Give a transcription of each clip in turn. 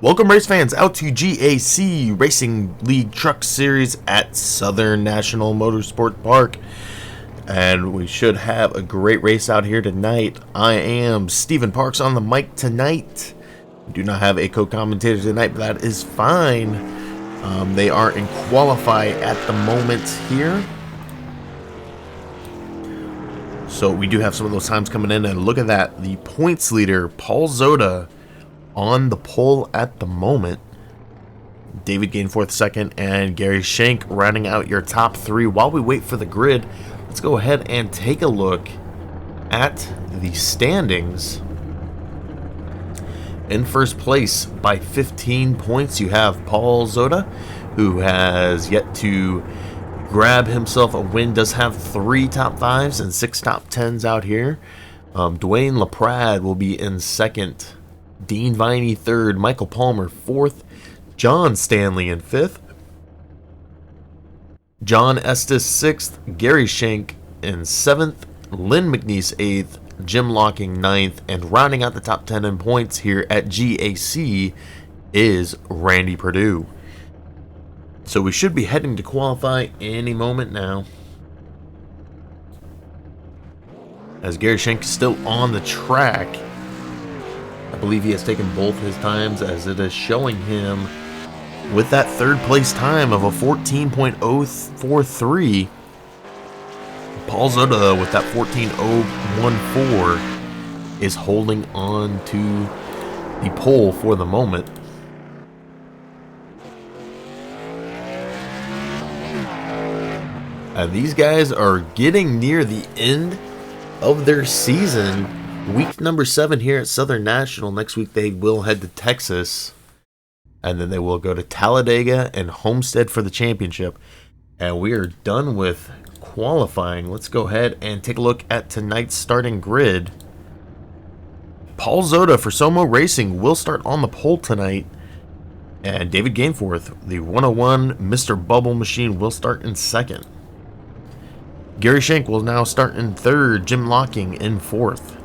Welcome race fans out to GAC Racing League Truck Series at Southern National Motorsport Park. And we should have a great race out here tonight. I am Stephen Parks on the mic tonight. We do not have a co-commentator tonight, but that is fine. They are in qualify at the moment here. So we do have some of those times coming in, and look at that. The points leader, Paul Zoda, on the pole at the moment. David Gainforth second, and Gary Shank rounding out your top three. While we wait for the grid, let's go ahead and take a look at the standings. In first place by 15 points, you have Paul Zoda, who has yet to grab himself a win. Does have 3 top 5s and 6 top 10s out here. Dwayne LaPrade will be in second. Dean Viney third. Michael Palmer fourth. John Stanley in fifth. John Estes sixth. Gary Shank in seventh. Lynn McNeese eighth. Jim Locking ninth. And rounding out the top 10 in points here at GAC is Randy Perdue. So we should be heading to qualify any moment now, as Gary Shank is still on the track. I believe he has taken both his times, as it is showing him with that third place time of a 14.043. Paul Zoda with that 14.014 is holding on to the pole for the moment. And these guys are getting near the end of their season. Week number 7 here at Southern National. Next week they will head to Texas, and then they will go to Talladega and Homestead for the championship. And we are done with qualifying. Let's go ahead and take a look at tonight's starting grid. Paul Zota for Somo Racing will start on the pole tonight. And David Gainforth, the 101 Mr. Bubble Machine, will start in second. Gary Shank will now start in third. Jim Locking in fourth.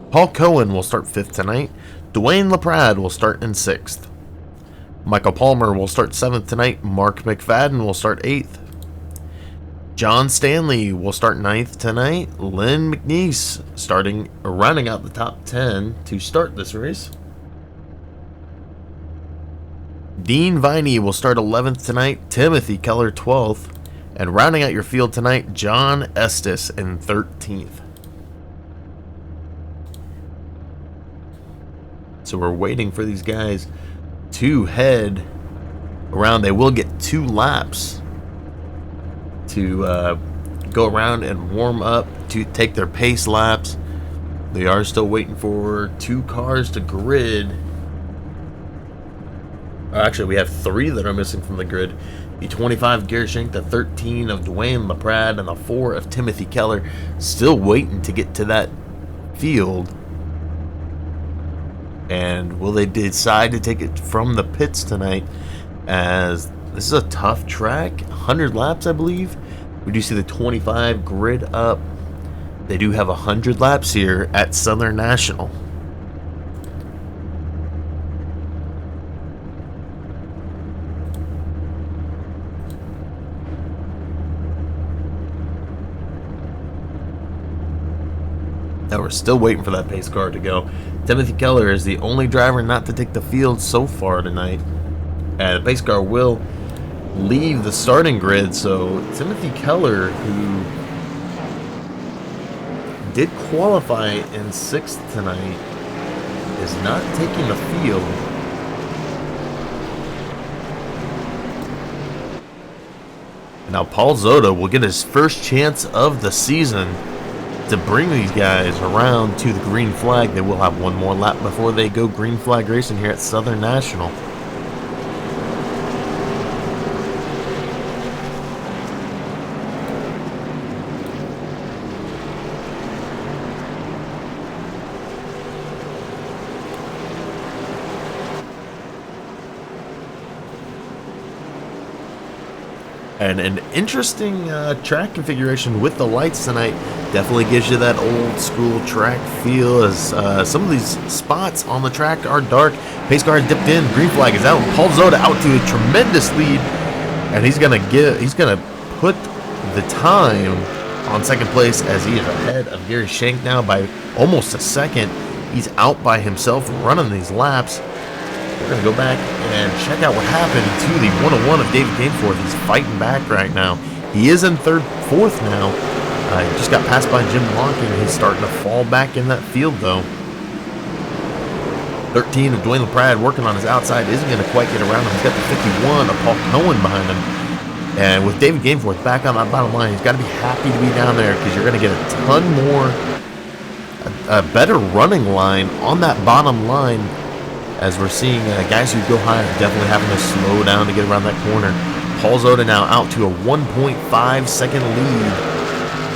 Paul Cohen will start fifth tonight. Dwayne LaPrade will start in sixth. Michael Palmer will start seventh tonight. Mark McFadden will start eighth. John Stanley will start ninth tonight. Lynn McNeese rounding out the top 10 to start this race. Dean Viney will start 11th tonight. Timothy Keller 12th. And rounding out your field tonight, John Estes in 13th. So we're waiting for these guys to head around. They will get 2 laps to go around and warm up, to take their pace laps. They are still waiting for 2 cars to grid. Actually, we have 3 that are missing from the grid. The 25 Gary Shank, the 13 of Dwayne LaPrade, and the 4 of Timothy Keller still waiting to get to that field. And will they decide to take it from the pits tonight, as this is a tough track? 100 laps, I believe. We do see the 25 grid up. They do have 100 laps here at Southern National. Now we're still waiting for that pace car to go. Timothy Keller is the only driver not to take the field so far tonight. And the pace car will leave the starting grid, so Timothy Keller, who did qualify in 6th tonight, is not taking the field. Now Paul Zota will get his first chance of the season to bring these guys around to the green flag. They will have one more lap before they go green flag racing here at Southern National. And an interesting track configuration with the lights tonight. Definitely gives you that old school track feel, as some of these spots on the track are dark. Pace car dipped in, green flag is out. Paul Zota out to a tremendous lead, and he's gonna put the time on second place, as he is ahead of Gary Shank now by almost a second. He's out by himself running these laps. We're going to go back and check out what happened to the 101 of David Gainforth. He's fighting back right now. He is in fourth now. He just got passed by Jim Locking. He's starting to fall back in that field, though. 13 of Dwayne LaPrade working on his outside. Isn't going to quite get around him. He's got the 51 of Paul Cohen behind him. And with David Gainforth back on that bottom line, he's got to be happy to be down there, because you're going to get a ton more, a better running line on that bottom line, as we're seeing guys who go high are definitely having to slow down to get around that corner. Paul Zota now out to a 1.5 second lead.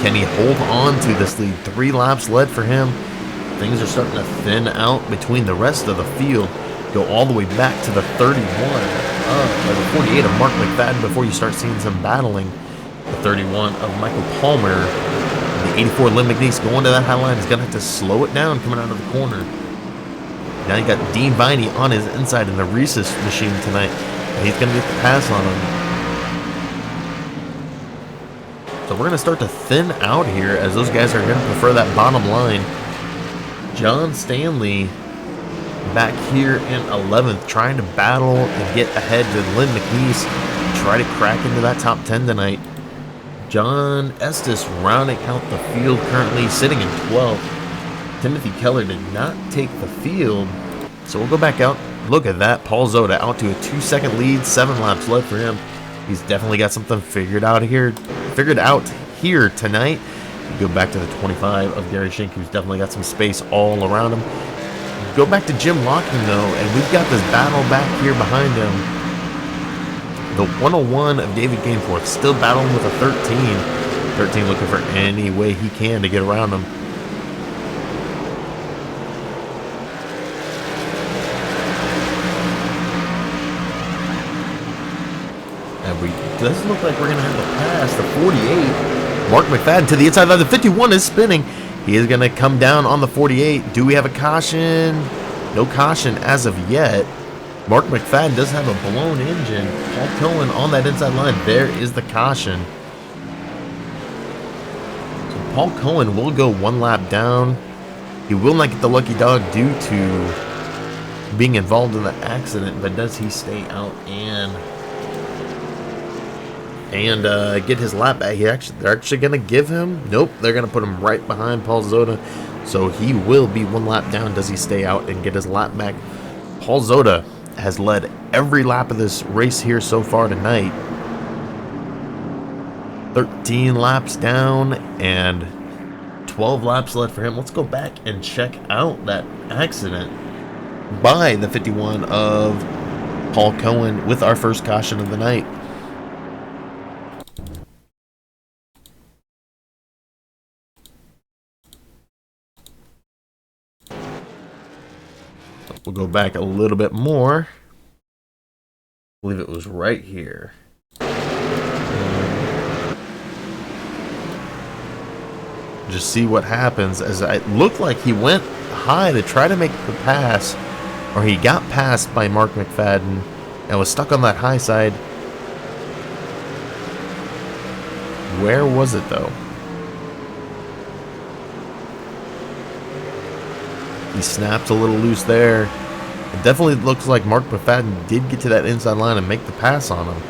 Can he hold on to this lead? 3 laps led for him. Things are starting to thin out between the rest of the field. Go all the way back to the 31 or the 48 of Mark McFadden before you start seeing some battling. The 31 of Michael Palmer. The 84 Lynn McNeese going to that high line is going to have to slow it down coming out of the corner. Now you got Dean Viney on his inside in the Reese's machine tonight, and he's going to get the pass on him. So we're going to start to thin out here, as those guys are going to prefer that bottom line. John Stanley back here in 11th, trying to battle and get ahead to Lynn McNeese, try to crack into that top 10 tonight. John Estes rounding out the field, currently sitting in 12th. Timothy Keller did not take the field, so we'll go back out. Look at that. Paul Zota out to a 2-second lead, 7 laps left for him. He's definitely got something figured out here tonight. You go back to the 25 of Gary Shank, who's definitely got some space all around him. Go back to Jim Locking, though, and we've got this battle back here behind him the 101 of David Gainforth, still battling with a 13. 13 looking for any way he can to get around him. And it doesn't look like we're going to have a pass. The 48. Mark McFadden to the inside line. The 51 is spinning. He is going to come down on the 48. Do we have a caution? No caution as of yet. Mark McFadden does have a blown engine. Paul Cohen on that inside line. There is the caution. So Paul Cohen will go one lap down. He will not get the lucky dog due to being involved in the accident, but does he stay out and get his lap back? They're actually going to give him. Nope, they're going to put him right behind Paul Zota. So he will be one lap down. Does he stay out and get his lap back? Paul Zota has led every lap of this race here so far tonight. 13 laps down and 12 laps left for him. Let's go back and check out that accident by the 51 of Paul Cohen with our first caution of the night. We'll go back a little bit more. I believe it was right here. Just see what happens, as it looked like he went high to try to make the pass, or he got passed by Mark McFadden and was stuck on that high side. Where was it though? He snapped a little loose there. It definitely looks like Mark McFadden did get to that inside line and make the pass on him.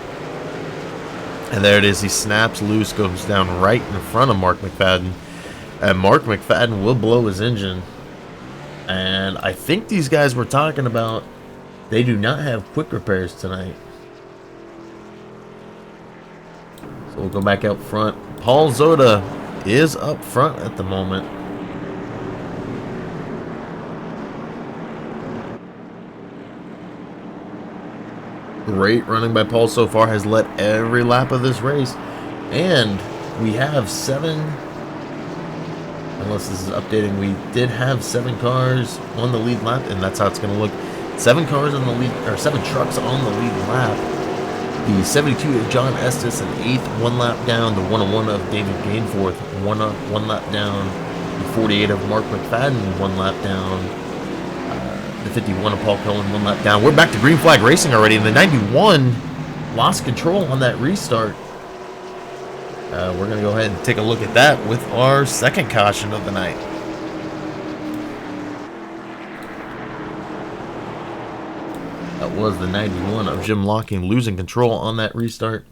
And there it is. He snaps loose, goes down right in front of Mark McFadden. And Mark McFadden will blow his engine. And I think these guys were talking about, they do not have quick repairs tonight. So we'll go back out front. Paul Zota is up front at the moment. Great running by Paul so far, has led every lap of this race. And we have 7, unless this is updating, we did have 7 cars on the lead lap, and that's how it's going to look. 7 cars on the lead, or 7 trucks on the lead lap. The 72 of John Estes, an 8th, 1 lap down. The 101 of David Gainforth, 1 lap down. The 48 of Mark McFadden, 1 lap down. The 51 of Paul Cohen, 1 lap down. We're back to green flag racing already, and the 91 lost control on that restart. We're going to go ahead and take a look at that with our second caution of the night. That was the 91 of Jim Locking losing control on that restart.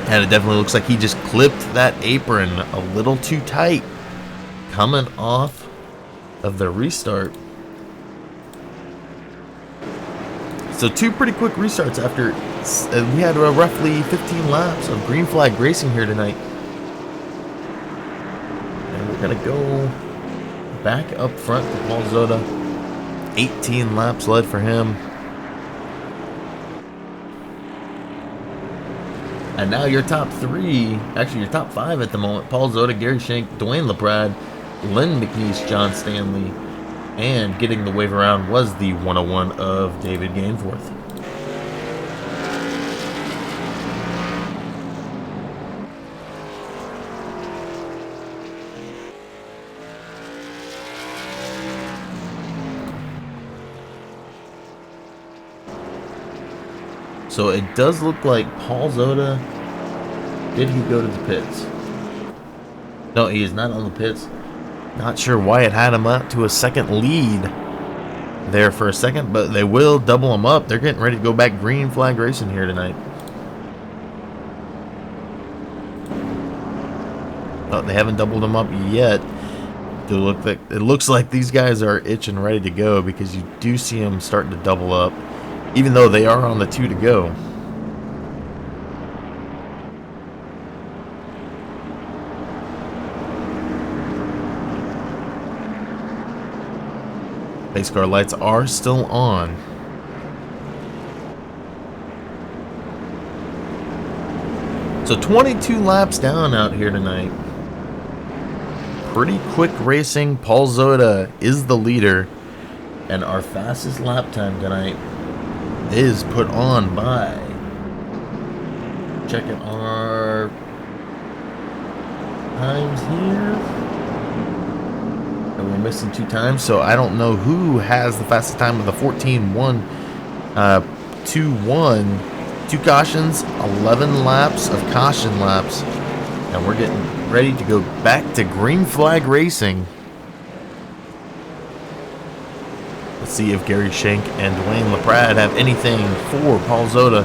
And it definitely looks like he just clipped that apron a little too tight coming off of the restart. So 2 pretty quick restarts after we had roughly 15 laps of green flag racing here tonight. And we're gonna go back up front to Paul Zota. 18 laps led for him. And now your top 3, actually your top 5 at the moment: Paul Zota, Gary Shank, Dwayne LaPrade, Len McNeese, John Stanley, and getting the wave around was the 101 of David Gainforth. So it does look like Paul Zota, did he go to the pits? No, he is not on the pits. Not sure why it had him up to a second lead there for a second, but they will double him up. They're getting ready to go back green flag racing here tonight. Oh, they haven't doubled him up yet. It looks like these guys are itching ready to go, because you do see them starting to double up, even though they are on the 2 to go. Pace car lights are still on. So 22 laps down out here tonight. Pretty quick racing. Paul Zoda is the leader. And our fastest lap time tonight is put on by... Checking our times here. And we're missing 2 times. So I don't know who has the fastest time of the 14-1, 2-1. 2 cautions, 11 laps of caution laps. And we're getting ready to go back to green flag racing. Let's see if Gary Schenk and Dwayne LaPrade have anything for Paul Zoda.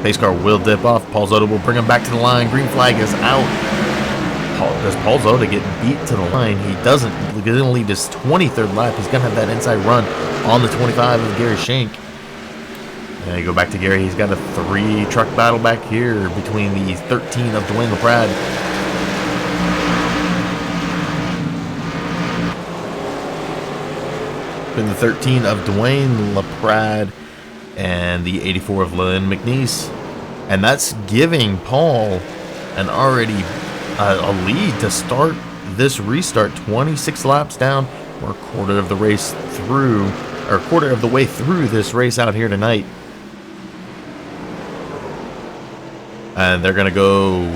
Pace car will dip off. Paul Zoda will bring him back to the line. Green flag is out. Does Paul Zoda get beat to the line? He doesn't. He's going to lead his 23rd lap. He's going to have that inside run on the 25 of Gary Schenk. And you go back to Gary. He's got a 3-truck battle back here between the 13 of Dwayne LaPrade. Between the 13 of Dwayne LaPrade and the 84 of Lynn McNeese. And that's giving Paul an already a lead to start this restart. 26 laps down. We're a quarter of the race through, or a quarter of the way through this race out here tonight. And they're going to go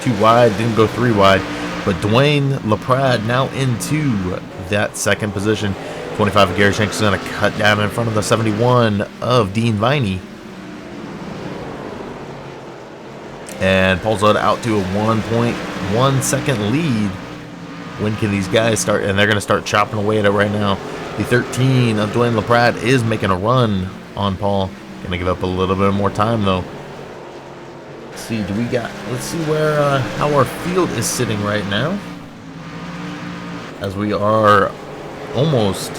2 wide, didn't go 3 wide. But Dwayne LaPrade now into that second position. 25 of Gary Schenk is going to cut down in front of the 71 of Dean Viney. And Paul Zoda out to a 1.1 second lead. When can these guys start? And they're going to start chopping away at it right now. The 13 of Dwayne LaPrade is making a run on Paul. Going to give up a little bit more time though. Let's see, let's see where how our field is sitting right now. As we are almost,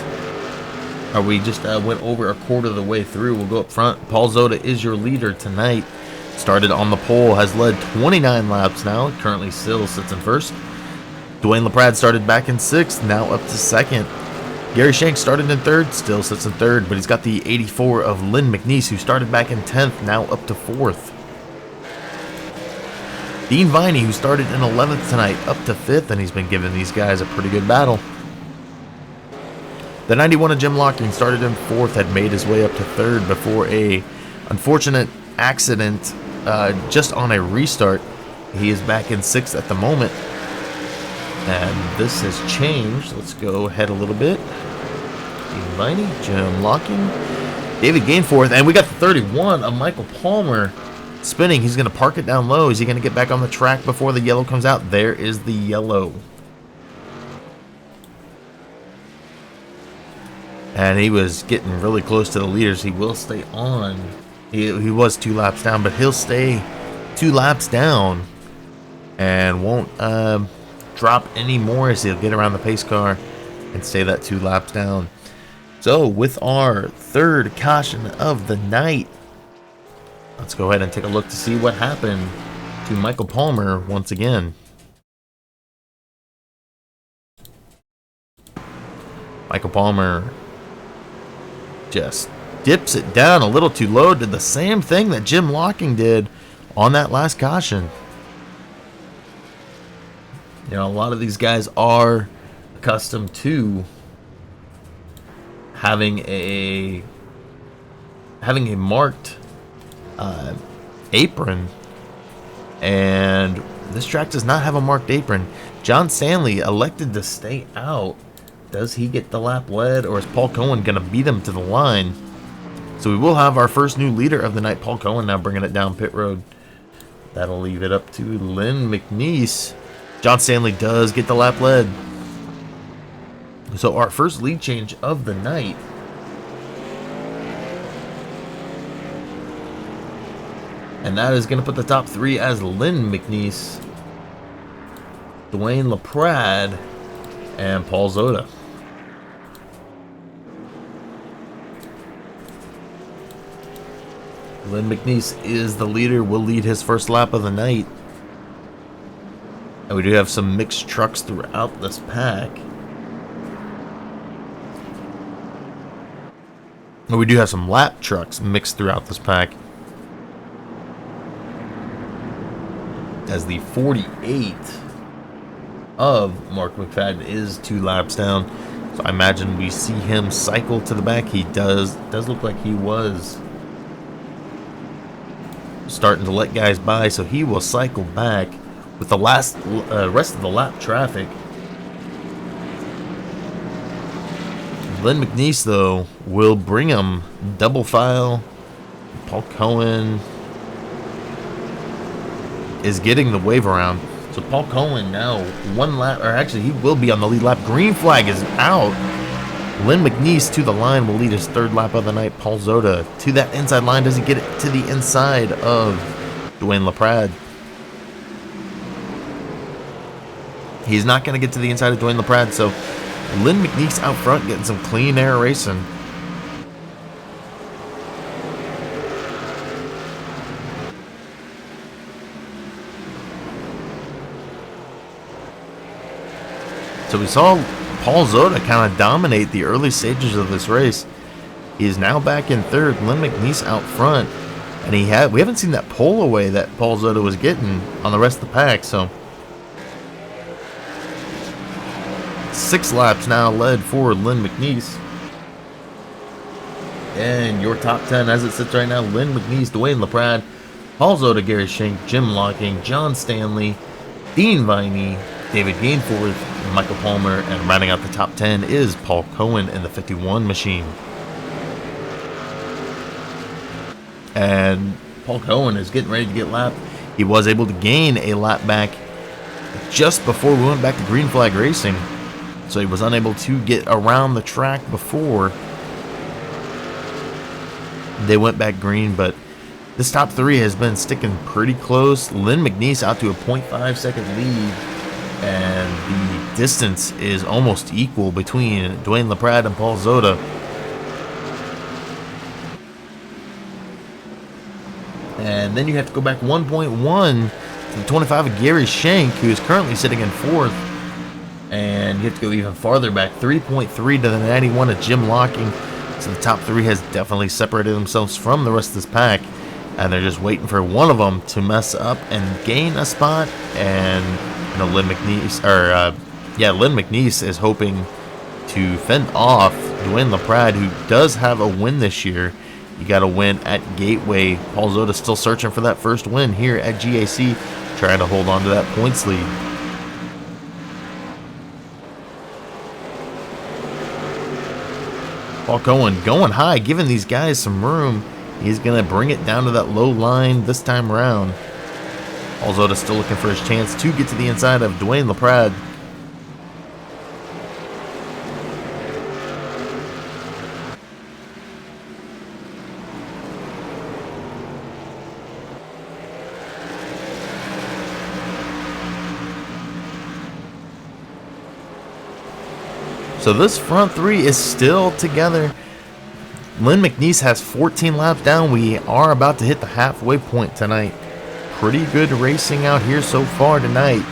we just went over a quarter of the way through. We'll go up front. Paul Zoda is your leader tonight. Started on the pole, has led 29 laps now. Currently still sits in first. Dwayne LaPrade started back in 6th, now up to 2nd. Gary Schenk started in 3rd, still sits in 3rd, but he's got the 84 of Lynn McNeese, who started back in 10th, now up to 4th. Dean Viney, who started in 11th tonight, up to 5th, and he's been giving these guys a pretty good battle. The 91 of Jim Locking started in 4th, had made his way up to 3rd before a unfortunate accident just on a restart. He is back in 6th at the moment. And this has changed. Let's go ahead a little bit. Dean Viney, Jim Locking, David Gainforth, and we got the 31 of Michael Palmer spinning. He's going to park it down low. Is he going to get back on the track before the yellow comes out? There is the yellow. And he was getting really close to the leaders. He will stay on. He was 2 laps down, but he'll stay 2 laps down and won't drop any more as he'll get around the pace car and stay that 2 laps down. So with our 3rd caution of the night, let's go ahead and take a look to see what happened to Michael Palmer once again. Michael Palmer just dips it down a little too low. Did the same thing that Jim Locking did on that last caution. You know, a lot of these guys are accustomed to having a marked apron, and this track does not have a marked apron. John Stanley elected to stay out. Does he get the lap led, or is Paul Cohen going to beat him to the line? So we will have our first new leader of the night, Paul Cohen, now bringing it down pit road. That'll leave it up to Lynn McNeese. John Stanley does get the lap led. So our first lead change of the night. And that is going to put the top 3 as Lynn McNeese, Dwayne LaPrade, and Paul Zoda. Lynn McNeese is the leader, will lead his first lap of the night. And we do have some mixed trucks throughout this pack. And we do have some lap trucks mixed throughout this pack. as the 48 of Mark McFadden is 2 laps down. So I imagine we see him cycle to the back. He does look like he was starting to let guys by, so he will cycle back with the rest of the lap traffic. Len McNeese, though, will bring him double file. Paul Cohen is getting the wave around. So Paul Cohen now 1 lap, or actually he will be on the lead lap. Green flag is out. Len McNeese to the line will lead his 3rd lap of the night. Paul Zota to that inside line. Does he get it to the inside of Dwayne LaPrade? He's not going to get to the inside of Dwayne LaPrade, so Len McNeese out front getting some clean air racing. So we saw Paul Zota kind of dominate the early stages of this race. He is now back in 3rd. Len McNeese out front, and we haven't seen that pull away that Paul Zota was getting on the rest of the pack. So 6 laps now led for Len McNeese. And your top 10 as it sits right now: Len McNeese, Dwayne LaPrade, Paul Zota, Gary Schenk, Jim Locking, John Stanley, Dean Viney, David Gainforth, Michael Palmer, and rounding out the top 10 is Paul Cohen in the 51 machine. And Paul Cohen is getting ready to get lapped. He was able to gain a lap back just before we went back to green flag racing, so he was unable to get around the track before they went back green. But this top 3 has been sticking pretty close. Len McNeese out to a 0.5 second lead, and the distance is almost equal between Dwayne LaPrade and Paul Zota. And then you have to go back 1.1 to the 25 of Gary Schenk, who is currently sitting in 4th. And you have to go even farther back, 3.3 to the 91 of Jim Locking. So the top 3 has definitely separated themselves from the rest of this pack, and they're just waiting for one of them to mess up and gain a spot. And Len McNeese, Len McNeese is hoping to fend off Dwayne LaPrade, who does have a win this year. He got a win at Gateway. Paul Zota still searching for that first win here at GAC, trying to hold on to that points lead. Paul Cohen going high, giving these guys some room. He's going to bring it down to that low line this time around. Paul Zota still looking for his chance to get to the inside of Dwayne LaPrade. So this front 3 is still together. Len McNeese has 14 laps down. We are about to hit the halfway point tonight. Pretty good racing out here so far tonight.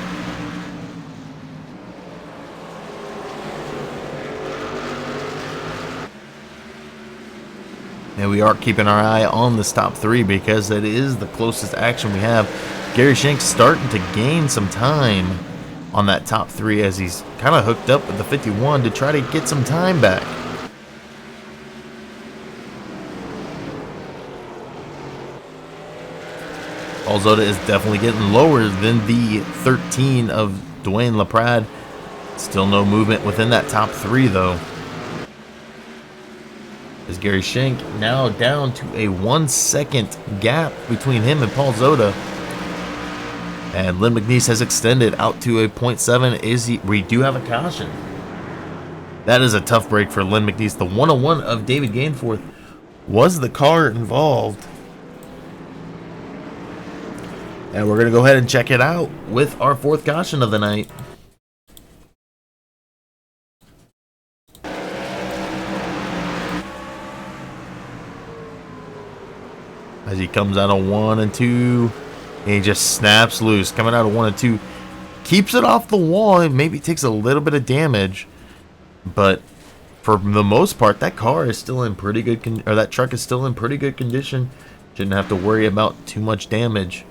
And we are keeping our eye on this top 3 because it is the closest action we have. Gary Schenk starting to gain some time on that top 3 as he's kind of hooked up with the 51 to try to get some time back. Paul Zota is definitely getting lower than the 13 of Dwayne LaPrade. Still no movement within that top 3 though. As Gary Schenk now down to a 1 second gap between him and Paul Zota. And Len McNeese has extended out to a 0.7. We do have a caution. That is a tough break for Len McNeese. The 101 of David Gainforth was the car involved. And we're going to go ahead and check it out with our 4th caution of the night. As he comes out of 1 and 2. And he just snaps loose, coming out of 1 and 2. Keeps it off the wall and maybe takes a little bit of damage. But for the most part, that car is still in pretty good that truck is still in pretty good condition. Shouldn't have to worry about too much damage.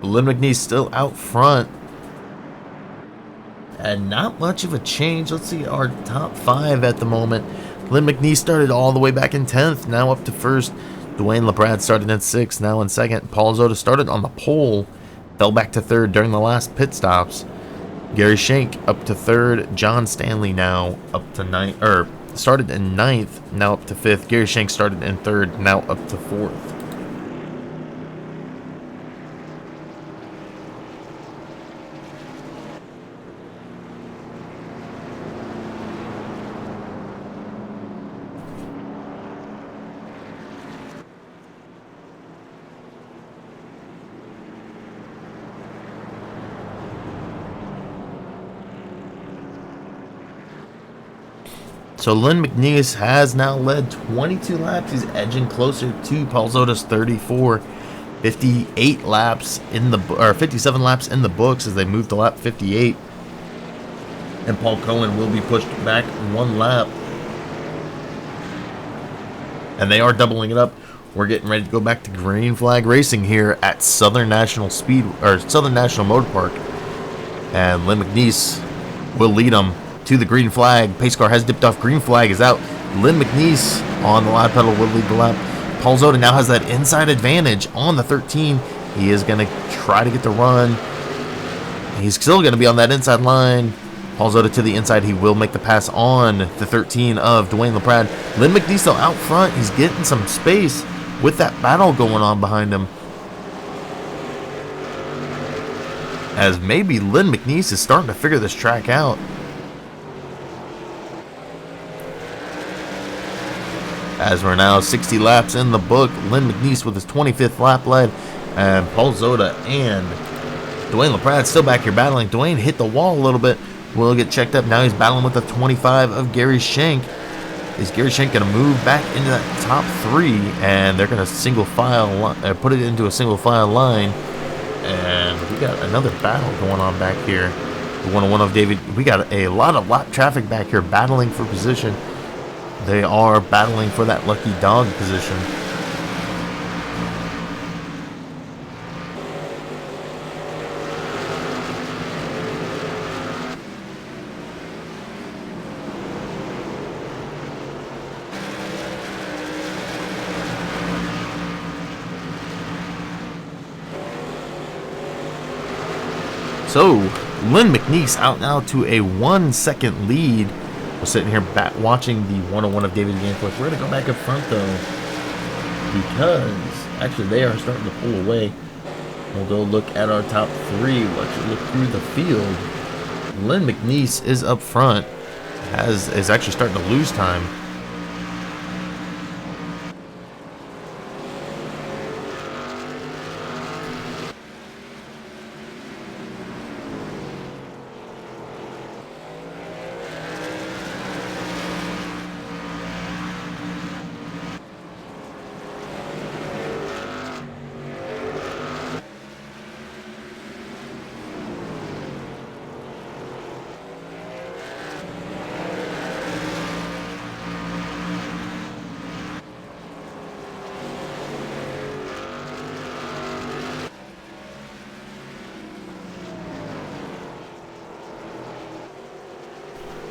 Lynn McNeese still out front. And not much of a change. Let's see our top 5 at the moment. Lynn McNeese started all the way back in 10th, now up to 1st. Dwayne LaBrade started in 6th, now in 2nd. Paul Zota started on the pole, fell back to 3rd during the last pit stops. Gary Shank up to 3rd. John Stanley now up to 9th, or started in 9th, now up to 5th. Gary Shank started in 3rd, now up to 4th. So Lynn McNeese has now led 22 laps. He's edging closer to Paul Zota's 34. 58 laps in the, or 57 laps in the books as they move to lap 58. And Paul Cohen will be pushed back 1 lap. And they are doubling it up. We're getting ready to go back to green flag racing here at Southern National Motor Park. And Lynn McNeese will lead them to the green flag. Pace car has dipped off. Green flag is out. Lynn McNeese on the lap pedal will lead the lap. Paul Zota now has that inside advantage on the 13. He is going to try to get the run. He's still going to be on that inside line. Paul Zota to the inside. He will make the pass on the 13 of Dwayne LaPrade. Lynn McNeese still out front. He's getting some space with that battle going on behind him. As maybe Lynn McNeese is starting to figure this track out. As we're now 60 laps in the book, Lynn McNeese with his 25th lap led, and Paul Zota and Dwayne LaPrade still back here battling. Dwayne hit the wall a little bit, will get checked up. Now he's battling with the 25 of Gary Shank. Is Gary Shank going to move back into that top 3, and they're going to single file, put it into a single file line, and we got another battle going on back here. The 101 of David. We got a lot of lap traffic back here battling for position. They are battling for that lucky dog position. So, Lynn McNeese out now to a 1-second lead. We're sitting here watching the 101 of David gameplay. We're going to go back up front, though, because actually they are starting to pull away. We'll go look at our top 3. Let's look through the field. Lynn McNeese is up front. Is actually starting to lose time.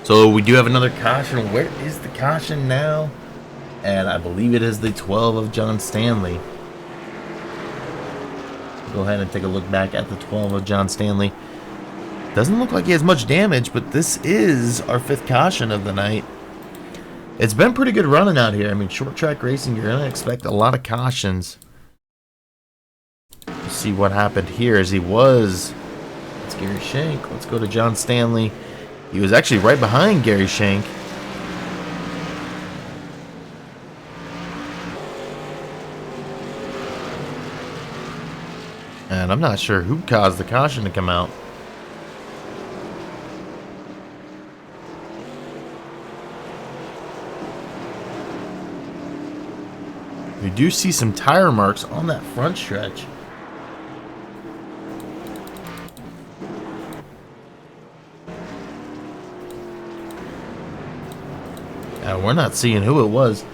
So we do have another caution. Where is the caution now? And I believe it is the 12 of John Stanley. Go ahead and take a look back at the 12 of John Stanley. Doesn't look like he has much damage, but this is our 5th caution of the night. It's been pretty good running out here. I mean, short track racing, you're going to expect a lot of cautions. Let's see what happened here as he was. It's Gary Shank. Let's go to John Stanley. He was actually right behind Gary Shank. And I'm not sure who caused the caution to come out. We do see some tire marks on that front stretch. We're not seeing who it was,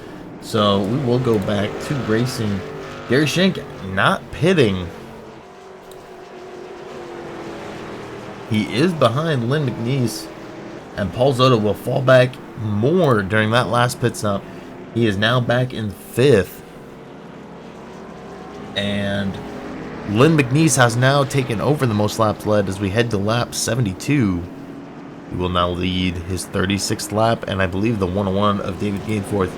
so we will go back to racing. Gary Shank not pitting. He is behind Lynn McNeese, and Paul Zota will fall back more during that last pit stop. He is now back in 5th. And Lynn McNeese has now taken over the most laps led as we head to lap 72. He will now lead his 36th lap, and I believe the 101 of David Gainforth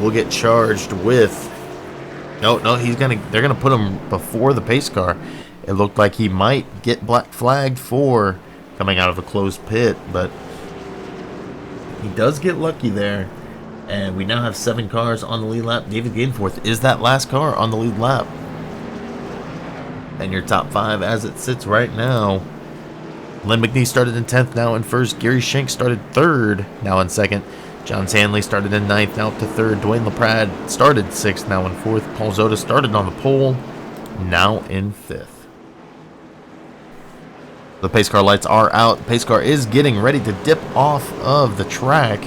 will get charged with... No, they're gonna put him before the pace car. It looked like he might get black flagged for coming out of a closed pit, but he does get lucky there. And we now have 7 cars on the lead lap. David Gainforth is that last car on the lead lap. And your top 5 as it sits right now. Lynn McNeese started in 10th, now in 1st. Gary Schenk started 3rd, now in 2nd. John Stanley started in 9th, now up to 3rd. Dwayne LaPrade started 6th, now in 4th. Paul Zota started on the pole, now in 5th. The pace car lights are out. The pace car is getting ready to dip off of the track.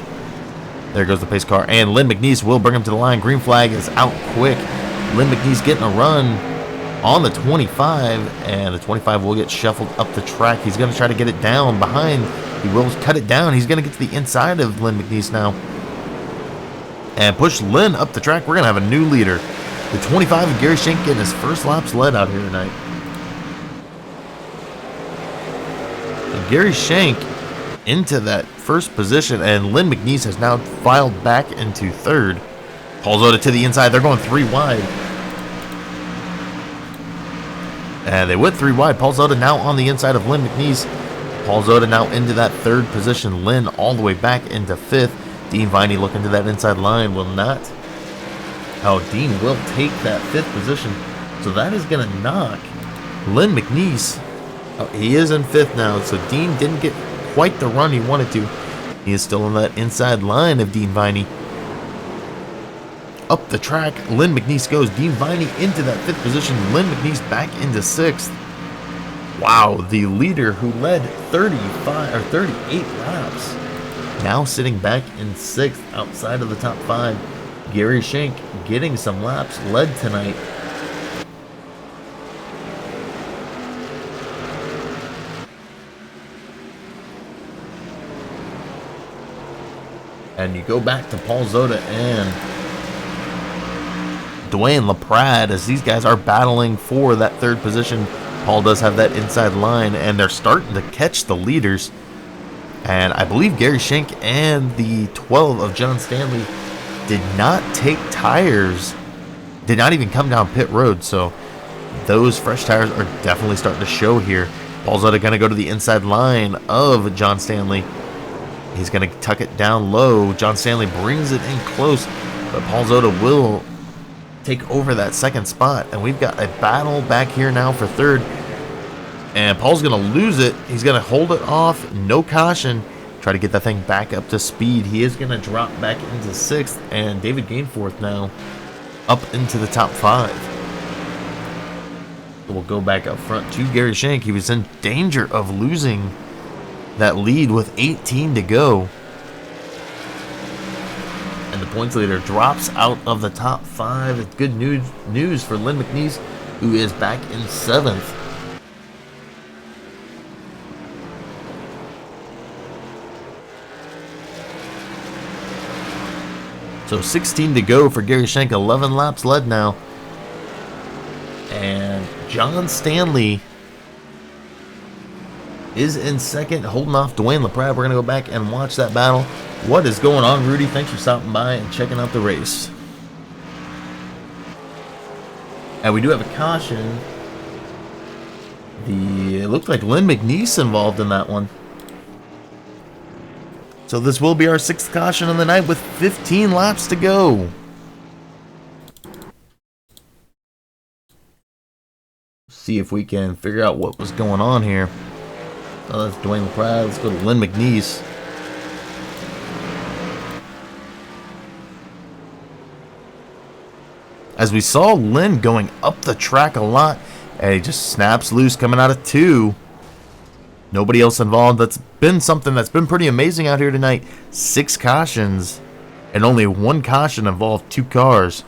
There goes the pace car, and Lynn McNeese will bring him to the line. Green flag is out quick. Lynn McNeese getting a run on the 25, and the 25 will get shuffled up the track. He's going to try to get it down behind. He will cut it down. He's going to get to the inside of Lynn McNeese now and push Lynn up the track. We're going to have a new leader. The 25 of Gary Schenk getting his first laps led out here tonight. So Gary Schenk into that first position, and Lynn McNeese has now filed back into 3rd. Paul Zota to the inside. They're going 3 wide. And they went 3 wide. Paul Zota now on the inside of Lynn McNeese. Paul Zota now into that 3rd position. Lynn all the way back into 5th. Dean Viney looking to that inside line. Will not. Oh, Dean will take that 5th position. So that is going to knock Lynn McNeese. Oh, he is in 5th now. So Dean didn't get quite the run he wanted to. He is still on that inside line of Dean Viney. Up the track, Lynn McNeese goes. Dean Viney into that 5th position. Lynn McNeese back into 6th. Wow, the leader who led 38 laps, now sitting back in 6th outside of the top 5. Gary Schenk getting some laps led tonight. And you go back to Paul Zota and Dwayne LaPrade as these guys are battling for that 3rd position. Paul does have that inside line, and they're starting to catch the leaders. And I believe Gary Schenk and the 12 of John Stanley did not take tires, did not even come down pit road. So those fresh tires are definitely starting to show here. Paul Zota going to go to the inside line of John Stanley. He's going to tuck it down low. John Stanley brings it in close, but Paul Zota will take over that 2nd spot. And we've got a battle back here now for 3rd. And Paul's going to lose it. He's going to hold it off. No caution. Try to get that thing back up to speed. He is going to drop back into 6th. And David Gainforth now up into the top 5. So we'll go back up front to Gary Schenk. He was in danger of losing that lead with 18 to go. And the points leader drops out of the top 5. It's good news for Lynn McNeese, who is back in 7th. So 16 to go for Gary Schenk, 11 laps led now. And John Stanley is in 2nd, holding off Dwayne LaPrade. We're going to go back and watch that battle. What is going on, Rudy? Thanks for stopping by and checking out the race. And we do have a caution. It looked like Lynn McNeese involved in that one. So this will be our 6th caution of the night with 15 laps to go. See if we can figure out what was going on here. Oh, that's Dwayne LaPrade. Let's go to Lynn McNeese. As we saw Lynn going up the track a lot, and he just snaps loose coming out of 2. Nobody else involved. That's been something that's been pretty amazing out here tonight. 6 cautions, and only 1 caution involved 2 cars.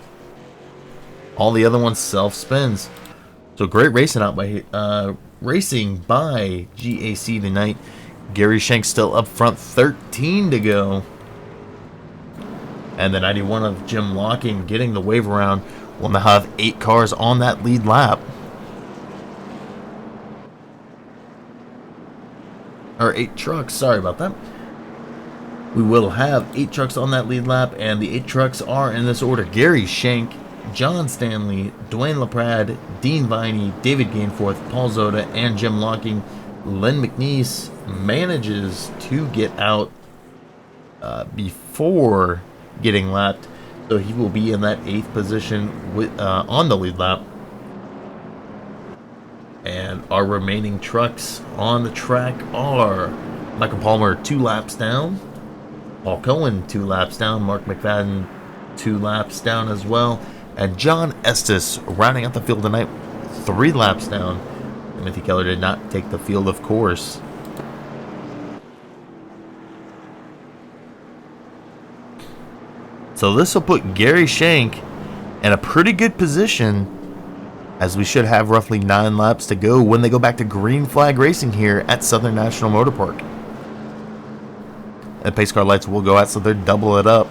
All the other ones self-spins. So great racing out by racing by GAC tonight. Gary Schenk still up front, 13 to go. And the 91 of Jim Locking getting the wave around. We'll now have 8 cars on that lead lap. Or 8 trucks, sorry about that. We will have 8 trucks on that lead lap, and the 8 trucks are in this order: Gary Schenk, John Stanley, Dwayne LaPrade, Dean Viney, David Gainforth, Paul Zoda, and Jim Locking. Len McNeese manages to get out before getting lapped, so he will be in that 8th position with, on the lead lap. And our remaining trucks on the track are Michael Palmer 2 laps down, Paul Cohen 2 laps down, Mark McFadden 2 laps down as well, and John Estes rounding out the field tonight 3 laps down. Timothy Keller did not take the field, of course. So this will put Gary Schenk in a pretty good position, as we should have roughly 9 laps to go when they go back to green flag racing here at Southern National Motor Park. And pace car lights will go out, so they're double it up.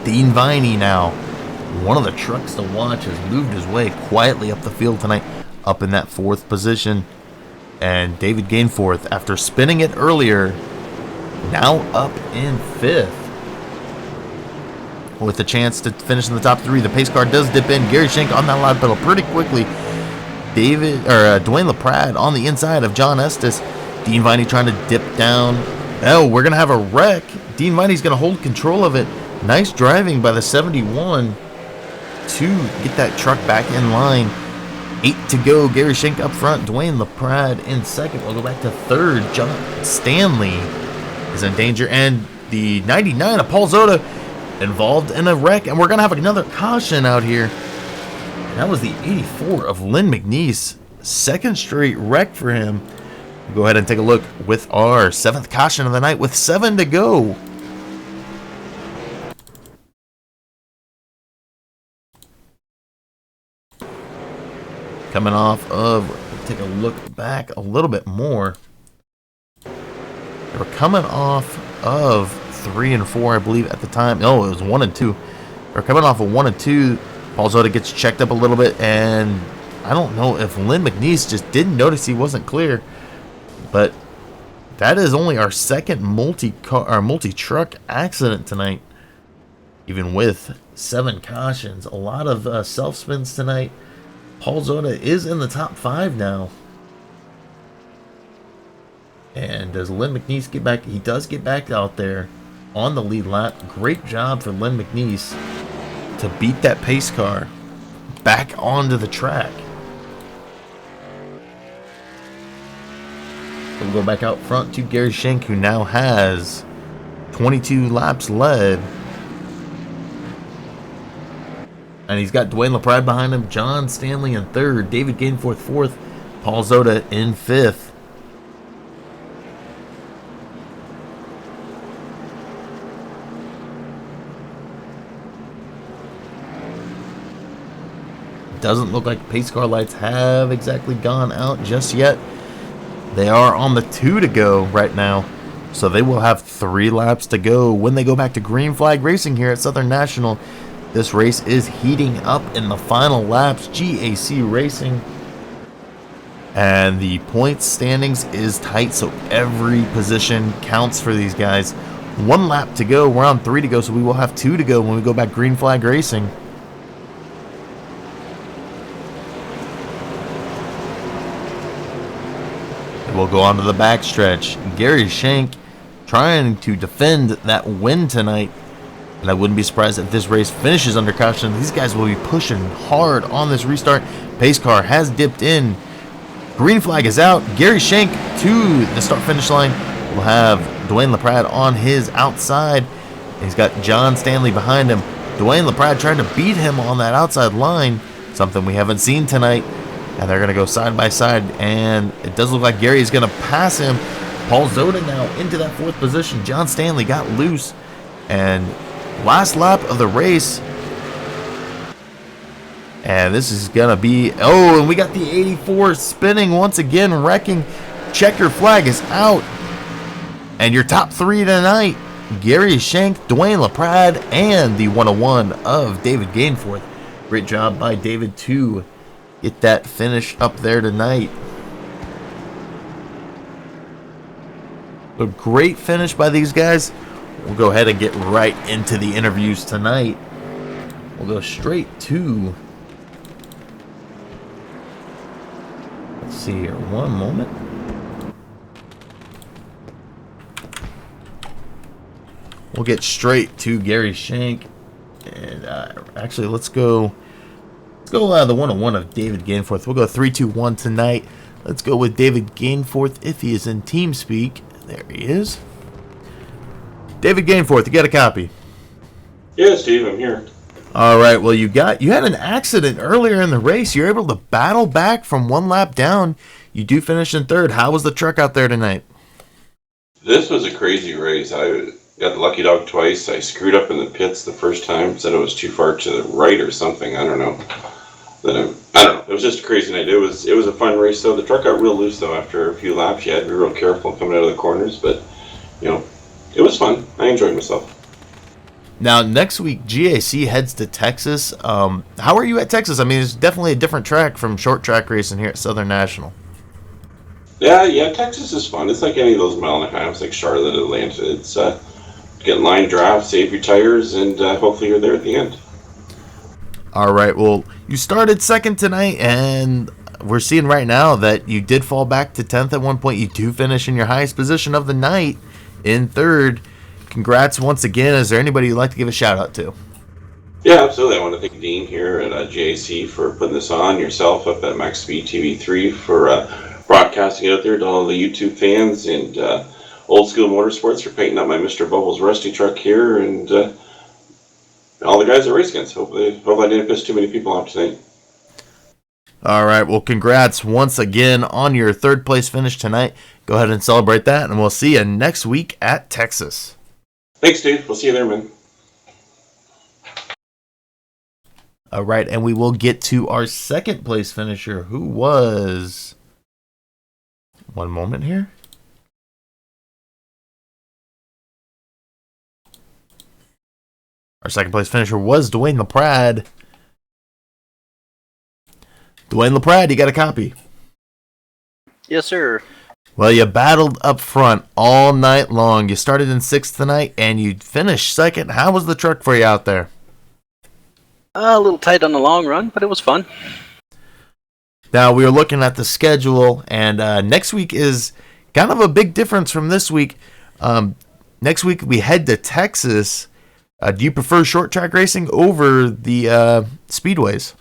Dean Viney now, one of the trucks to watch, has moved his way quietly up the field tonight, up in that 4th position. And David Gainforth, after spinning it earlier, now up in 5th. With a chance to finish in the top 3. The pace car does dip in. Gary Schenk on that loud pedal pretty quickly. Dwayne LaPrade on the inside of John Estes. Dean Viney trying to dip down. Oh, we're going to have a wreck. Dean Viney's going to hold control of it. Nice driving by the 71 to get that truck back in line. 8 to go. Gary Schenk up front. Dwayne LaPrade in 2nd. We'll go back to 3rd. John Stanley is in danger. And the 99 of Paul Zoda involved in a wreck, and we're gonna have another caution out here. That was the 84 of Len McNeese, 2nd straight wreck for him. We'll go ahead and take a look with our 7th caution of the night with 7 to go. Coming off of, take a look back a little bit more. They were coming off of 3 and 4, I believe, at the time. No, it was 1 and 2. They're coming off of 1 and 2. Paul Zoda gets checked up a little bit, and I don't know if Len McNeese just didn't notice he wasn't clear, but that is only our 2nd multi-truck accident tonight, even with 7 cautions. A lot of self-spins tonight. Paul Zoda is in the top 5 now. And does Len McNeese get back? He does get back out there on the lead lap. Great job for Len McNeese to beat that pace car back onto the track. We'll go back out front to Gary Schenk, who now has 22 laps led. And he's got Dwayne LaPrade behind him, John Stanley in 3rd, David Gainforth 4th, Paul Zoda in 5th. Doesn't look like pace car lights have exactly gone out just yet. They are on the 2 to go right now, so they will have 3 laps to go when they go back to green flag racing here at Southern National. This race is heating up in the final laps. GAC Racing, and the points standings is tight, so every position counts for these guys. 1 lap to go. We're on 3 to go, so we will have 2 to go when we go back green flag racing. We'll go on to the backstretch. Gary Schenk trying to defend that win tonight. And I wouldn't be surprised if this race finishes under caution. These guys will be pushing hard on this restart. Pace car has dipped in. Green flag is out. Gary Schenk to the start-finish line. We'll have Dwayne LaPrade on his outside. He's got John Stanley behind him. Dwayne LaPrade trying to beat him on that outside line. Something we haven't seen tonight. And they're going to go side by side, and it does look like Gary is going to pass him. Paul Zoda now into that 4th position. John Stanley got loose, and last lap of the race, And this is going to be... Oh, and we got the 84 spinning once again, wrecking. Checker flag is out. And your top three tonight, Gary Shank, Dwayne LaPrade, and the 101 of David Gainforth. Great job by David to get that finish up there tonight. A great finish by these guys. We'll go ahead and get right into the interviews tonight. We'll go straight to... Let's see here. One moment. We'll get straight to Gary Shank. And actually, let's go the 101 of David Gainforth. We'll go 3, 2, 1 tonight. Let's go with David Gainforth if he is in TeamSpeak. There he is. David Gainforth, you got a copy? Yeah, Steve, I'm here. All right. Well, you had an accident earlier in the race. You're able to battle back from one lap down. You do finish in third. How was the truck out there tonight? This was a crazy race. I got the lucky dog twice. I screwed up in the pits the first time. Said it was too far to the right or something. I don't know. I don't know. It was just a crazy night. It was a fun race though. The truck got real loose though after a few laps. You had to be real careful coming out of the corners, but it was fun. I enjoyed myself. Now next week GAC heads to Texas. How are you at Texas? I mean, it's definitely a different track from short track racing here at Southern National. Yeah. Texas is fun. It's like any of those mile and a halves, like Charlotte, Atlanta. It's get line drive, save your tires, and hopefully you're there at the end. All right. Well, you started second tonight, and we're seeing right now that you did fall back to 10th at one point. You do finish in your highest position of the night in third. Congrats once again. Is there anybody you'd like to give a shout out to? Yeah, absolutely. I want to thank Dean here at GAC for putting this on, yourself up at Max Speed TV3 for broadcasting it out there to all the YouTube fans, and Old School Motorsports for painting up my Mr. Bubbles Rusty truck here, and all the guys at Race Against. Hope I didn't piss too many people off tonight. All right. Well, congrats once again on your third place finish tonight. Go ahead and celebrate that, and we'll see you next week at Texas. Thanks, Dave. We'll see you there, man. All right, and we will get to our second place finisher, who was... One moment here. Our second place finisher was Dwayne LaPrade. Dwayne LaPrade, you got a copy? Yes, sir. Well, you battled up front all night long. You started in sixth tonight, and you finished second. How was the truck for you out there? A little tight on the long run, but it was fun. Now, we were looking at the schedule, and next week is kind of a big difference from this week. Next week, we head to Texas. Do you prefer short track racing over the speedways?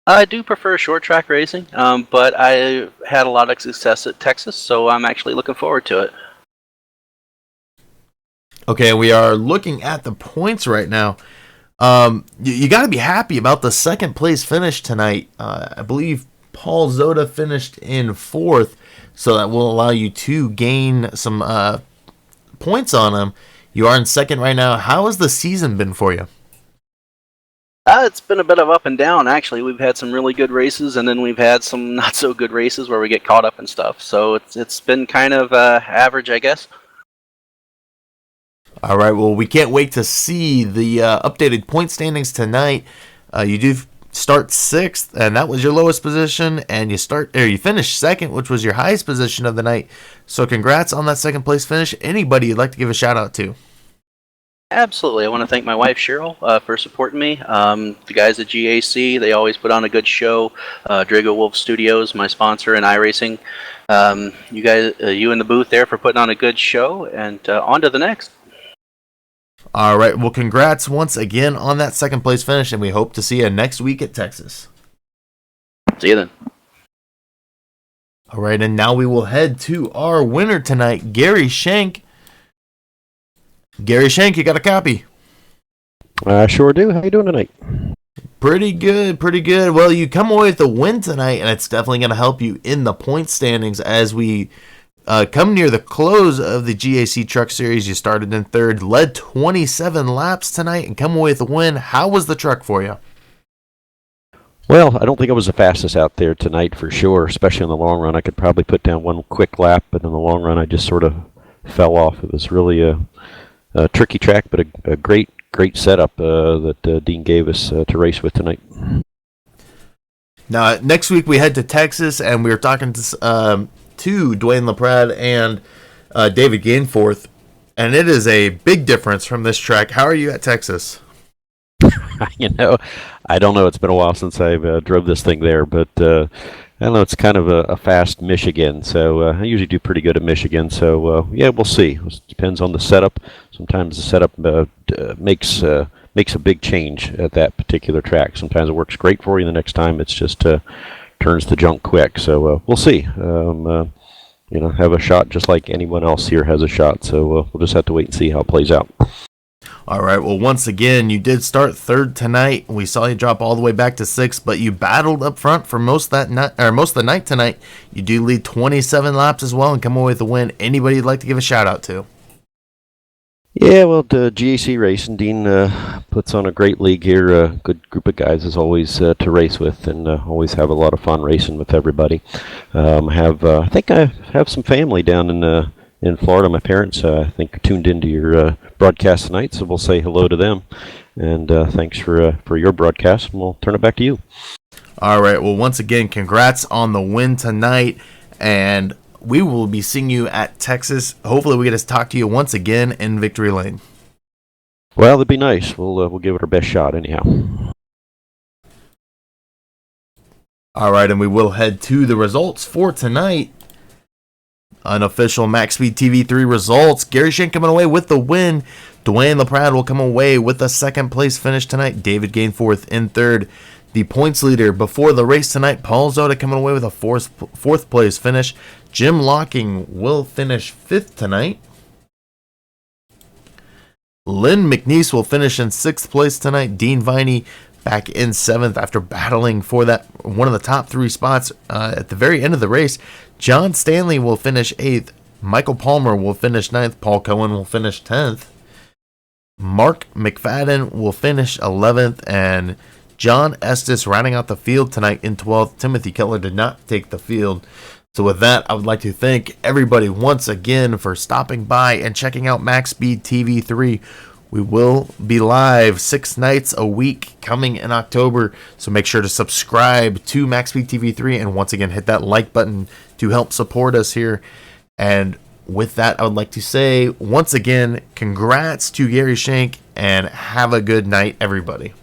I do prefer short track racing, but I had a lot of success at Texas, so I'm actually looking forward to it. Okay, we are looking at the points right now. You got to be happy about the second place finish tonight. I believe Paul Zoda finished in fourth, so that will allow you to gain some points on him. You are in second right now. How has the season been for you? It's been a bit of up and down, actually. We've had some really good races, and then we've had some not so good races where we get caught up and stuff. So it's been kind of average, I guess. All right, well, we can't wait to see the updated point standings tonight. You do start sixth, and that was your lowest position, and you finished second, which was your highest position of the night. So congrats on that second place finish. Anybody you'd like to give a shout out to? Absolutely. I want to thank my wife, Cheryl, for supporting me. The guys at GAC, they always put on a good show. Drago Wolf Studios, my sponsor in iRacing. You guys, you in the booth there for putting on a good show, and on to the next. All right. Well, congrats once again on that second place finish, and we hope to see you next week at Texas. See you then. All right, and now we will head to our winner tonight, Gary Shank. Gary Shank, you got a copy? I sure do. How you doing tonight? Pretty good, pretty good. Well, you come away with a win tonight, and it's definitely going to help you in the point standings as we come near the close of the GAC Truck Series. You started in third, led 27 laps tonight, and come away with a win. How was the truck for you? Well, I don't think I was the fastest out there tonight for sure, especially in the long run. I could probably put down one quick lap, but in the long run, I just sort of fell off. It was really a tricky track, but a great setup that Dean gave us to race with tonight. Now, next week we head to Texas, and we were talking to Dwayne LaPrade and David Gainforth, and it is a big difference from this track. How are you at Texas? I don't know. It's been a while since I've drove this thing there, but I don't know. It's kind of a fast Michigan, so I usually do pretty good at Michigan. So yeah, we'll see. It depends on the setup. Sometimes the setup makes a big change at that particular track. Sometimes it works great for you. The next time, it's just turns the junk quick. So we'll see. Have a shot just like anyone else here has a shot. So we'll just have to wait and see how it plays out. All right, well, once again, you did start third tonight. We saw you drop all the way back to sixth, but you battled up front for most of the night tonight. You do lead 27 laps as well and come away with a win. Anybody you'd like to give a shout out to? Yeah, well, the GAC Racing, Dean puts on a great league here. A good group of guys as always to race with, and always have a lot of fun racing with everybody. I think I have some family down in Florida. My parents, I think, tuned into your broadcast tonight, so we'll say hello to them. And thanks for your broadcast, and we'll turn it back to you. All right, well, once again, congrats on the win tonight, and we will be seeing you at Texas. Hopefully we get to talk to you once again in Victory Lane. Well, that'd be nice. We'll give it our best shot anyhow. All right, and we will head to the results for tonight. Unofficial Max Speed TV3 results. Gary Shank coming away with the win. Dwayne LaPrade will come away with a second place finish tonight. David Gainforth in third. The points leader before the race tonight, Paul Zoda, coming away with a fourth place finish. Jim Locking will finish fifth tonight. Lynn McNeese will finish in sixth place tonight. Dean Viney back in seventh after battling for that one of the top three spots at the very end of the race. John Stanley will finish eighth. Michael Palmer will finish ninth. Paul Cohen will finish 10th. Mark McFadden will finish 11th, and John Estes rounding out the field tonight in 12th. Timothy Kettler did not take the field. So with that, I would like to thank everybody once again for stopping by and checking out Max Speed TV3. We will be live 6 nights a week coming in October, so make sure to subscribe to Max Speed TV3 and once again hit that like button to help support us here. And with that, I would like to say once again, congrats to Gary Shank and have a good night, everybody.